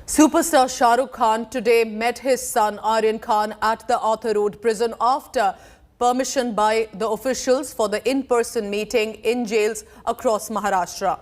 Superstar Shah Rukh Khan today met his son Aryan Khan at the Arthur Road prison after permission by the officials for the in-person meeting in jails across Maharashtra.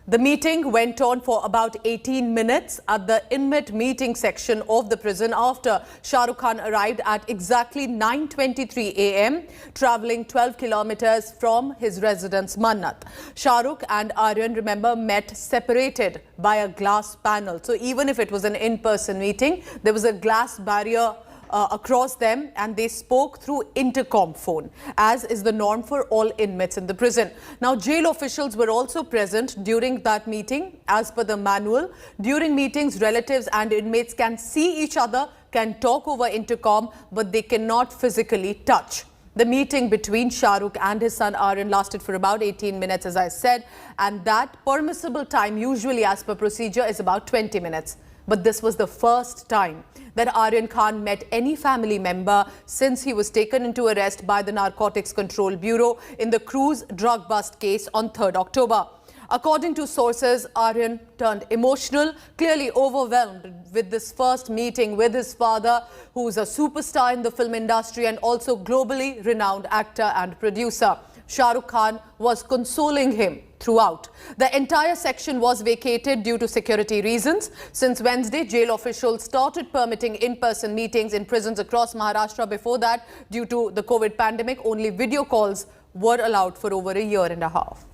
The meeting went on for about 18 minutes at the inmate meeting section of the prison after Shah Rukh Khan arrived at exactly 9:23 a.m., travelling 12 kilometers from his residence Mannat. Shah Rukh and Aryan, remember, met separated by a glass panel. So even if it was an in-person meeting, there was a glass barrier across them, and they spoke through intercom phone, as is the norm for all inmates in the prison. Now, jail officials were also present during that meeting. As per the manual, during meetings, relatives and inmates can see each other, can talk over intercom, but they cannot physically touch. The meeting between Shah Rukh and his son Aryan lasted for about 18 minutes, as I said, and that permissible time, usually as per procedure, is about 20 minutes. But this was the first time that Aryan Khan met any family member since he was taken into arrest by the Narcotics Control Bureau in the Cruise drug bust case on 3rd October. According to sources, Aryan turned emotional, clearly overwhelmed with this first meeting with his father, who is a superstar in the film industry and also globally renowned actor and producer. Shah Rukh Khan was consoling him throughout. The entire section was vacated due to security reasons. Since Wednesday, jail officials started permitting in-person meetings in prisons across Maharashtra. Before that, due to the COVID pandemic, only video calls were allowed for over a year and a half.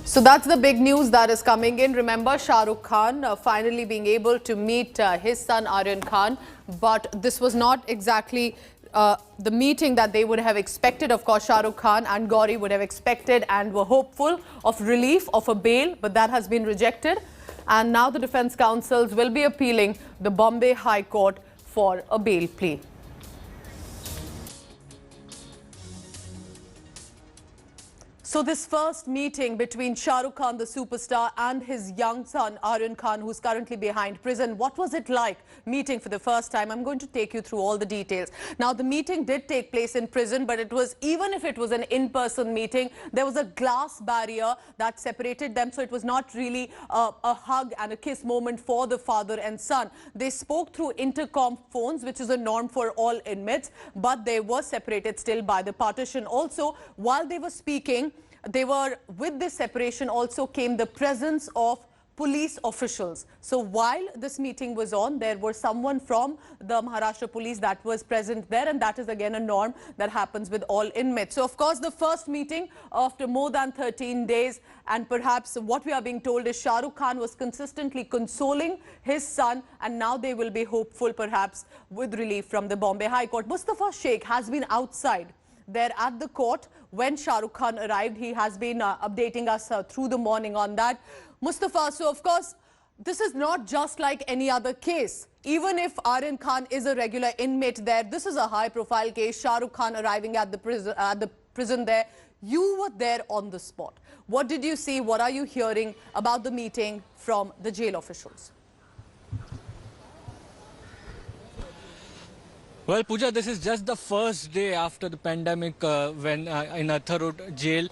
So that's the big news that is coming in. Remember, Shah Rukh Khan finally being able to meet his son Aryan Khan, but this was not exactly the meeting that they would have expected. Of course, Shah Rukh Khan and Gauri would have expected and were hopeful of relief of a bail, but that has been rejected. And now the defense counsels will be appealing the Bombay High Court for a bail plea. So this first meeting between Shah Rukh Khan, the superstar, and his young son Aryan Khan, who's currently behind prison, what was it like meeting for the first time? I'm going to take you through all the details. Now, the meeting did take place in prison, but it was, even if it was an in-person meeting, there was a glass barrier that separated them. So it was not really a hug and a kiss moment for the father and son. They spoke through intercom phones, which is a norm for all inmates, but they were separated still by the partition. Also, while they were speaking, with this separation also came the presence of police officials. So while this meeting was on, there was someone from the Maharashtra police that was present there, and that is again a norm that happens with all inmates. So of course, the first meeting after more than 13 days, and perhaps what we are being told is Shah Rukh Khan was consistently consoling his son, and now they will be hopeful perhaps with relief from the Bombay High Court. Mustafa Sheikh has been outside there at the court when Shah Rukh Khan arrived. He has been updating us through the morning on that. Mustafa, so of course, this is not just like any other case. Even if Aryan Khan is a regular inmate there, this is a high-profile case. Shah Rukh Khan arriving at the prison there. You were there on the spot. What did you see? What are you hearing about the meeting from the jail officials? Well, Pooja, this is just the first day after the pandemic when in Arthur Road jail,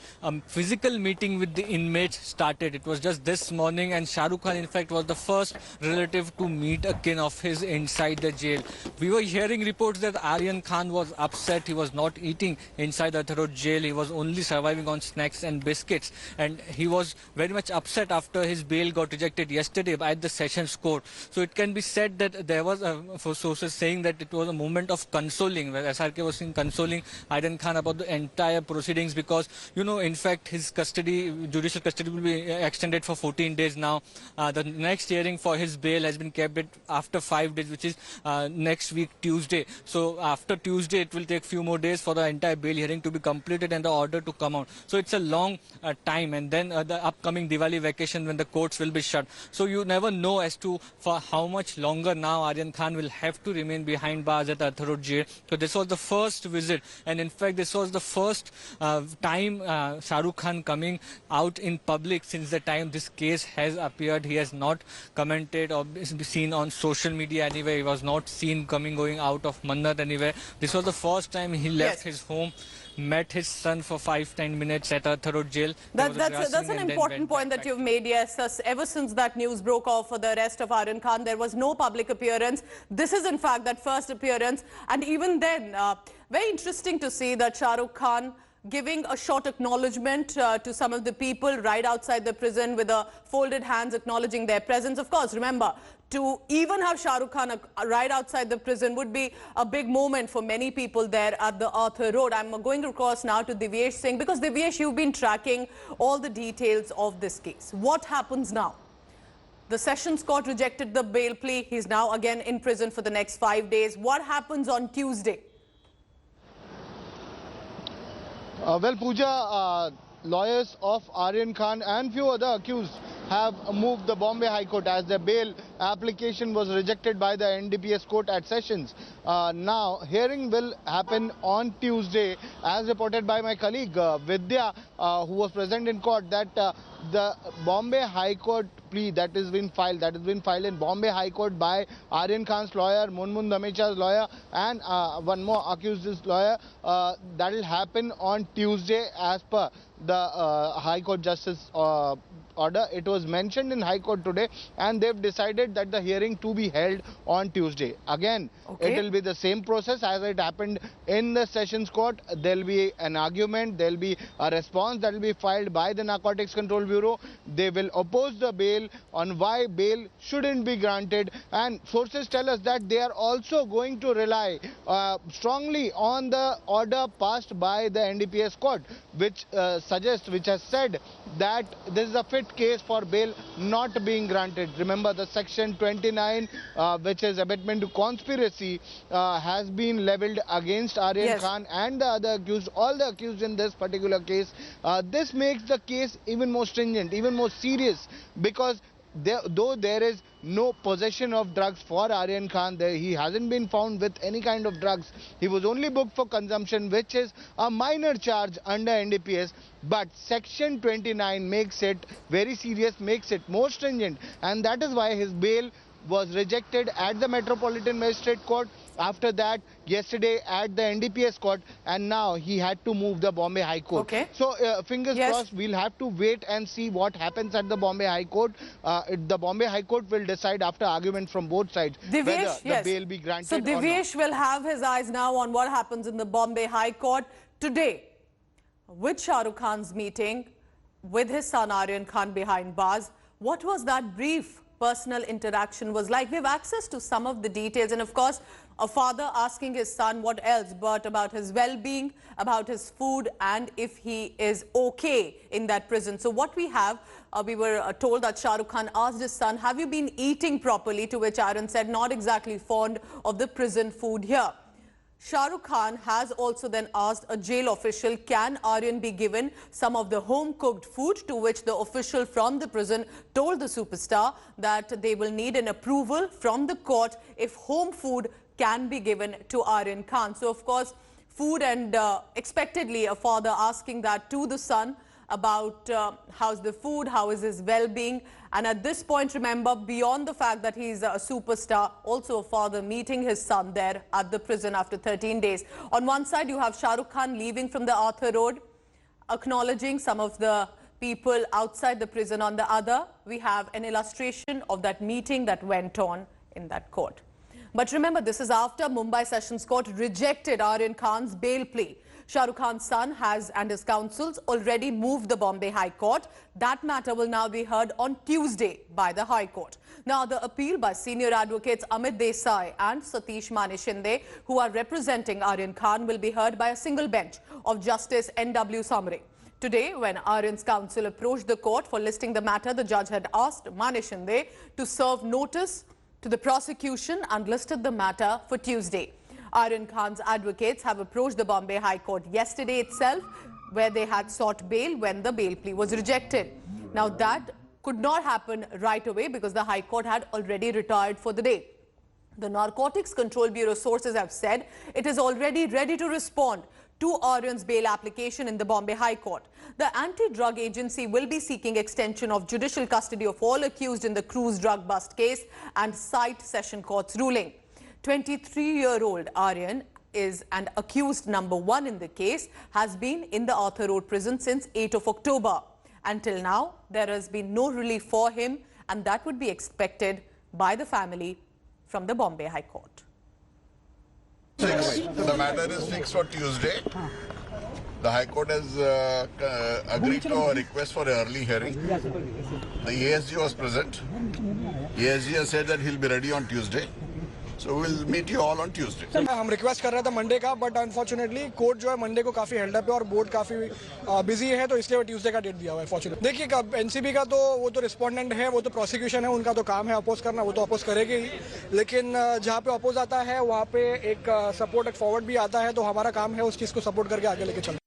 physical meeting with the inmates started. It was just this morning, and Shah Rukh Khan, in fact, was the first relative to meet a kin of his inside the jail. We were hearing reports that Aryan Khan was upset. He was not eating inside Arthur Road jail. He was only surviving on snacks and biscuits. And he was very much upset after his bail got rejected yesterday by the Sessions Court. So it can be said that there was, for sources saying that it was a moment of consoling, where SRK was saying consoling Aryan Khan about the entire proceedings, because, you know, in fact, his custody, judicial custody will be extended for 14 days now. The next hearing for his bail has been kept after 5 days, which is next week, Tuesday. So after Tuesday, it will take few more days for the entire bail hearing to be completed and the order to come out. So it's a long time, and then the upcoming Diwali vacation when the courts will be shut. So you never know as to for how much longer now Aryan Khan will have to remain behind bars at Arthur Road jail. So this was the first visit, and in fact this was the first time Shah Rukh Khan coming out in public since the time this case has appeared. He has not commented or been seen on social media anywhere. He was not seen going out of Mannat anywhere. This was the first time he left his home met his son for 5-10 minutes at Arthur Road Jail. There was a That's dressing an and then important went point back that you've made. Yes, ever since that news broke off for the arrest of Aryan Khan, there was no public appearance. This is in fact that first appearance, and even then, very interesting to see that Shah Rukh Khan giving a short acknowledgement to some of the people right outside the prison with a folded hands acknowledging their presence. Of course, remember, to even have Shah Rukh Khan right outside the prison would be a big moment for many people there at the Arthur Road. I'm going across now to Divyesh Singh, because Divyesh, you've been tracking all the details of this case. What happens now? The Sessions Court rejected the bail plea. He's now again in prison for the next 5 days. What happens on Tuesday? Well, Pooja, lawyers of Aryan Khan and few other accused have moved the Bombay High Court as their bail application was rejected by the NDPS court at Sessions. Now, hearing will happen on Tuesday, as reported by my colleague Vidya, who was present in court, that the Bombay High Court plea that has been filed in Bombay High Court by Aryan Khan's lawyer, Munmun Dhamecha's lawyer, and one more accused's lawyer, that will happen on Tuesday as per the High Court Justice order. It was mentioned in High Court today, and they've decided that the hearing to be held on Tuesday. Again, it will be the same process as it happened in the Sessions Court. There will be an argument, there will be a response that will be filed by the Narcotics Control Bureau. They will oppose the bail on why bail shouldn't be granted, and sources tell us that they are also going to rely strongly on the order passed by the NDPS court, which has said that this is a fit case for bail not being granted. Remember, the section 29, which is abetment to conspiracy, has been leveled against Aryan Khan and the other accused, all the accused in this particular case. This makes the case even more stringent, even more serious, because though there is no possession of drugs for Aryan Khan, he hasn't been found with any kind of drugs. He was only booked for consumption, which is a minor charge under NDPS. But Section 29 makes it very serious, makes it more stringent, and that is why his bail was rejected at the Metropolitan Magistrate Court. After that, yesterday at the NDPS court, and now he had to move the Bombay High Court. Okay. So fingers crossed, we'll have to wait and see what happens at the Bombay High Court. The Bombay High Court will decide after argument from both sides whether the bail be granted so Divyesh will have his eyes now on what happens in the Bombay High Court today with Shah Rukh Khan's meeting with his son Aryan Khan behind bars. What was that brief personal interaction was like? We have access to some of the details, and of course a father asking his son what else but about his well-being, about his food, and if he is okay in that prison. So what we have, we were told that Shah Rukh Khan asked his son, have you been eating properly, to which Aryan said not exactly fond of the prison food here. Shah Rukh Khan has also then asked a jail official, can Aryan be given some of the home-cooked food, to which the official from the prison told the superstar that they will need an approval from the court if home food can be given to Aryan Khan. So, of course, food, and expectedly a father asking that to the son about how's the food, how is his well-being. And at this point, remember, beyond the fact that he's a superstar, also a father meeting his son there at the prison after 13 days. On one side, you have Shah Rukh Khan leaving from the Arthur Road, acknowledging some of the people outside the prison. On the other, we have an illustration of that meeting that went on in that court. But remember, this is after Mumbai Sessions Court rejected Aryan Khan's bail plea. Shah Rukh Khan's son and his counsels already moved the Bombay High Court. That matter will now be heard on Tuesday by the High Court. Now, the appeal by senior advocates Amit Desai and Satish Mani Shinde, who are representing Aryan Khan, will be heard by a single bench of Justice N.W. Samre. Today, when Aryan's counsel approached the court for listing the matter, the judge had asked Mani Shinde to serve notice to the prosecution and listed the matter for Tuesday. Aryan Khan's advocates have approached the Bombay High Court yesterday itself, where they had sought bail when the bail plea was rejected. Now, that could not happen right away because the High Court had already retired for the day. The Narcotics Control Bureau sources have said it is already ready to respond to Aryan's bail application in the Bombay High Court. The anti-drug agency will be seeking extension of judicial custody of all accused in the cruise drug bust case and cite Session Court's ruling. 23-year-old Aryan is and accused number 1 in the case, has been in the Arthur Road prison since 8th of October. Until now, there has been no relief for him, and that would be expected by the family from the Bombay High Court. The matter is fixed for Tuesday. The High Court has agreed to a request for early hearing. The ASG was present. ASG has said that he'll be ready on Tuesday. So we'll meet you all on Tuesday. हम request कर रहे थे Monday का, but unfortunately court जो है Monday को काफी held up है और बोर्ड काफी बिजी है, तो इसलिए ट्यूसडे का डेट दिया हुआ है फॉर्चुनेटली। देखिए एनसीबी का तो वो तो रिस्पोंडेंट है, वो तो प्रोसिक्यूशन है, उनका तो काम है अपोज करना, वो तो अपोज करेगी ही। लेकिन जहाँ पे अपोज आता है वहाँ पे एक सपोर्ट एक फॉरवर्ड भी आता है, तो हमारा काम है उस चीज को सपोर्ट करके आगे लेके चलना।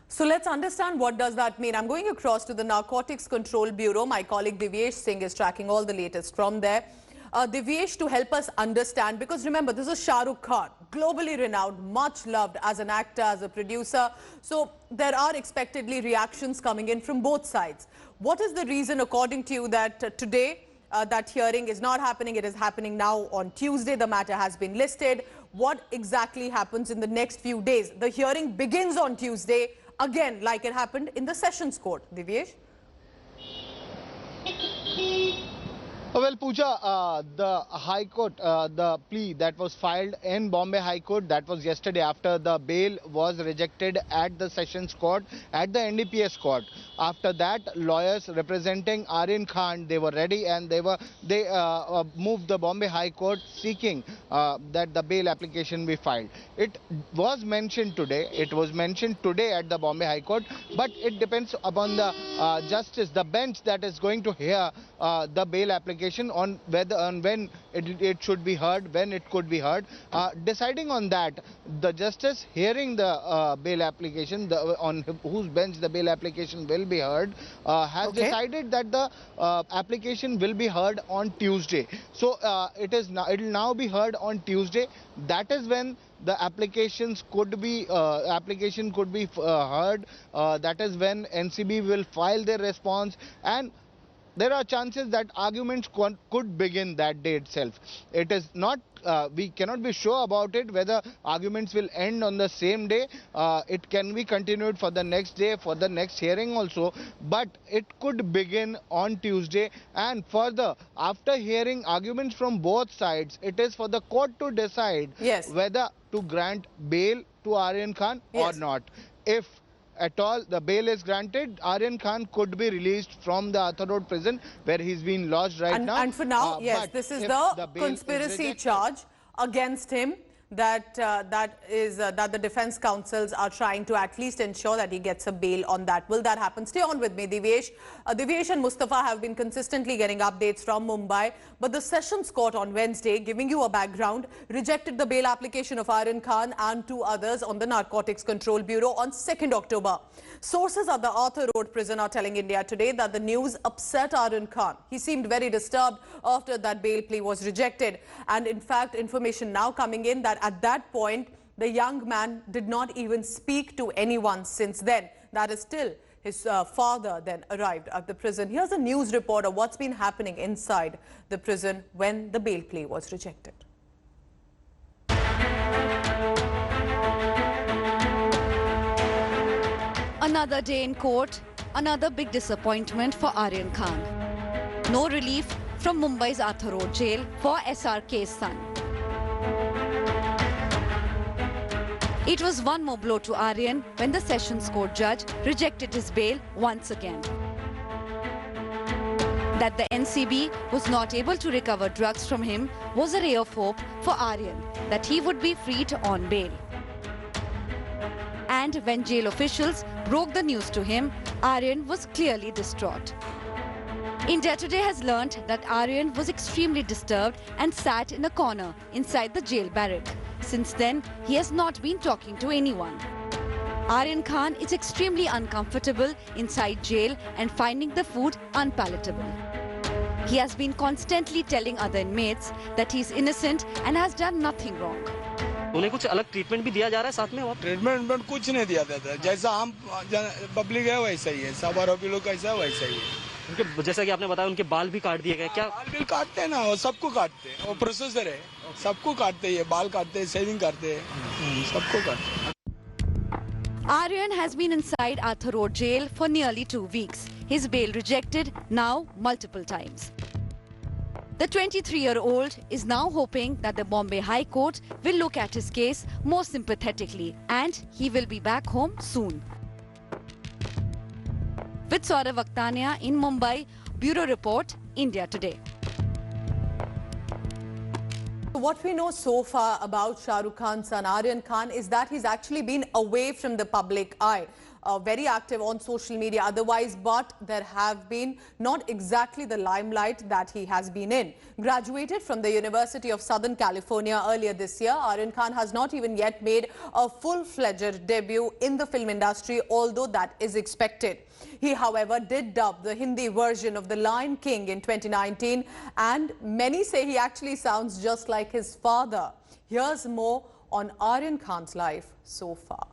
So let's understand what does that mean. I'm going across to the Narcotics Control Bureau. My colleague Divyesh Singh is tracking all the latest from there. Divyesh, to help us understand, because remember, this is Shah Rukh Khan, globally renowned, much loved as an actor, as a producer. So there are expectedly reactions coming in from both sides. What is the reason, according to you, that today that hearing is not happening? It is happening now on Tuesday. The matter has been listed. What exactly happens in the next few days? The hearing begins on Tuesday, again, like it happened in the Sessions Court. Divyesh? Well, Pooja, the High Court, the plea that was filed in Bombay High Court, that was yesterday after the bail was rejected at the Sessions Court, at the NDPS Court. After that, lawyers representing Aryan Khan, they were ready and they moved the Bombay High Court seeking that the bail application be filed. It was mentioned today. It was mentioned today at the Bombay High Court, but it depends upon the justice, the bench that is going to hear the bail application on whether and when it should be heard, when it could be heard. Deciding on that, the justice hearing the bail application, on whose bench the bail application will be heard, has decided that the application will be heard on Tuesday. So it will now be heard on Tuesday. That is when the application could be heard. That is when NCB will file their response, and there are chances that arguments could begin that day itself. It is not, we cannot be sure about it, whether arguments will end on the same day. It can be continued for the next day, for the next hearing also, but it could begin on Tuesday. And further, after hearing arguments from both sides, it is for the court to decide whether to grant bail to Aryan Khan or not. If at all the bail is granted, Aryan Khan could be released from the Arthur Road prison where he's been lodged now. And for now, yes, this is the conspiracy charge against him that the defense counsels are trying to at least ensure that he gets a bail on that. Will that happen? Stay on with me, Divyesh. Divyesh and Mustafa have been consistently getting updates from Mumbai, but the Sessions Court on Wednesday, giving you a background, rejected the bail application of Aryan Khan and 2 others on the Narcotics Control Bureau on 2nd October. Sources at the Arthur Road prison are telling India Today that the news upset Aryan Khan. He seemed very disturbed after that bail plea was rejected. And in fact, information now coming in that at that point, the young man did not even speak to anyone since then. That is still his father then arrived at the prison. Here's a news report of what's been happening inside the prison when the bail plea was rejected. Another day in court, another big disappointment for Aryan Khan. No relief from Mumbai's Arthur Road jail for SRK's son. It was one more blow to Aryan when the Sessions Court judge rejected his bail once again. That the NCB was not able to recover drugs from him was a ray of hope for Aryan, that he would be freed on bail. And when jail officials broke the news to him, Aryan was clearly distraught. India Today has learnt that Aryan was extremely disturbed and sat in a corner inside the jail barrack. Since then, he has not been talking to anyone. Aryan Khan is extremely uncomfortable inside jail and finding the food unpalatable. He has been constantly telling other inmates that he is innocent and has done nothing wrong. उन्हें कुछ अलग treatment भी दिया जा रहा है साथ में वहाँ ट्रीटमेंट कुछ नहीं दिया जाता है, जैसा आम पब्लिक है वैसा ही है, सब आरोपी लोग कैसा है वैसा ही है। उनके जैसा कि आपने बताया उनके बाल भी काट दिए गए, क्या बाल भी काटते हैं ना, वो सबको काटते हैं, वो प्रोसेसर है, सबको काटते हैं, बाल काटते हैं, शेविंग करते हैं, सबको काटते हैं। Aryan has been inside Arthur Road jail for nearly 2 weeks. His bail rejected now multiple times. The 23-year-old is now hoping that the Bombay High Court will look at his case more sympathetically and he will be back home soon. With Saurav Aktania in Mumbai, Bureau Report, India Today. What we know so far about Shah Rukh Khan's son Aryan Khan is that he's actually been away from the public eye. Very active on social media otherwise, but there have been not exactly the limelight that he has been in. Graduated from the University of Southern California earlier this year, Aryan Khan has not even yet made a full-fledged debut in the film industry, although that is expected. He, however, did dub the Hindi version of The Lion King in 2019, and many say he actually sounds just like his father. Here's more on Aryan Khan's life so far.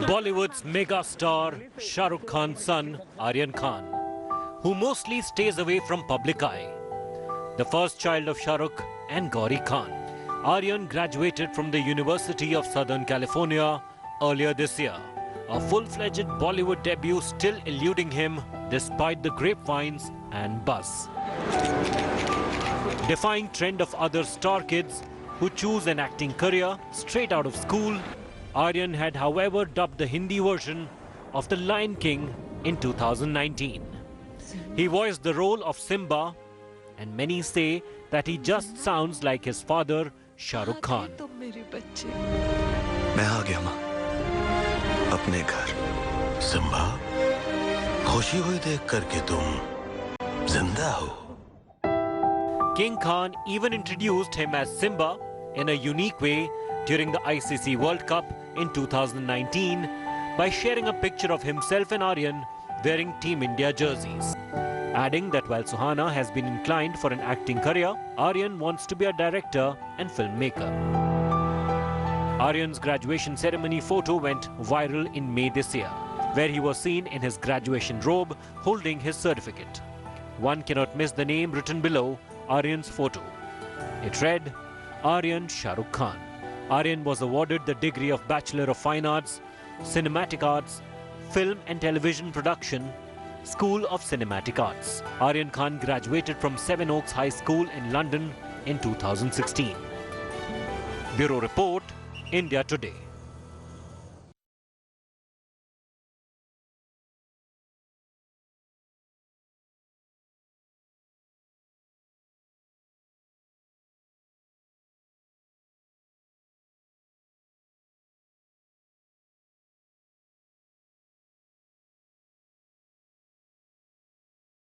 Bollywood's mega star Shah Rukh Khan's son Aryan Khan, who mostly stays away from public eye. The first child of Shah Rukh and Gauri Khan, Aryan graduated from the University of Southern California earlier this year. A full-fledged Bollywood debut still eluding him despite the grapevines and buzz. Defying trend of other star kids who choose an acting career straight out of school, Aryan had, however, dubbed the Hindi version of The Lion King in 2019. He voiced the role of Simba, and many say that he just sounds like his father, Shah Rukh Khan. मैं आ गया माँ अपने घर Simba खुशी हुई देख करके तुम जिंदा हो. King Khan even introduced him as Simba in a unique way during the ICC World Cup in 2019 by sharing a picture of himself and Aryan wearing Team India jerseys. Adding that while Suhana has been inclined for an acting career, Aryan wants to be a director and filmmaker. Aryan's graduation ceremony photo went viral in May this year, where he was seen in his graduation robe holding his certificate. One cannot miss the name written below Aryan's photo. It read, Aryan Shah Rukh Khan. Aryan was awarded the degree of Bachelor of Fine Arts, Cinematic Arts, Film and Television Production, School of Cinematic Arts. Aryan Khan graduated from Sevenoaks High School in London in 2016. Bureau Report, India Today.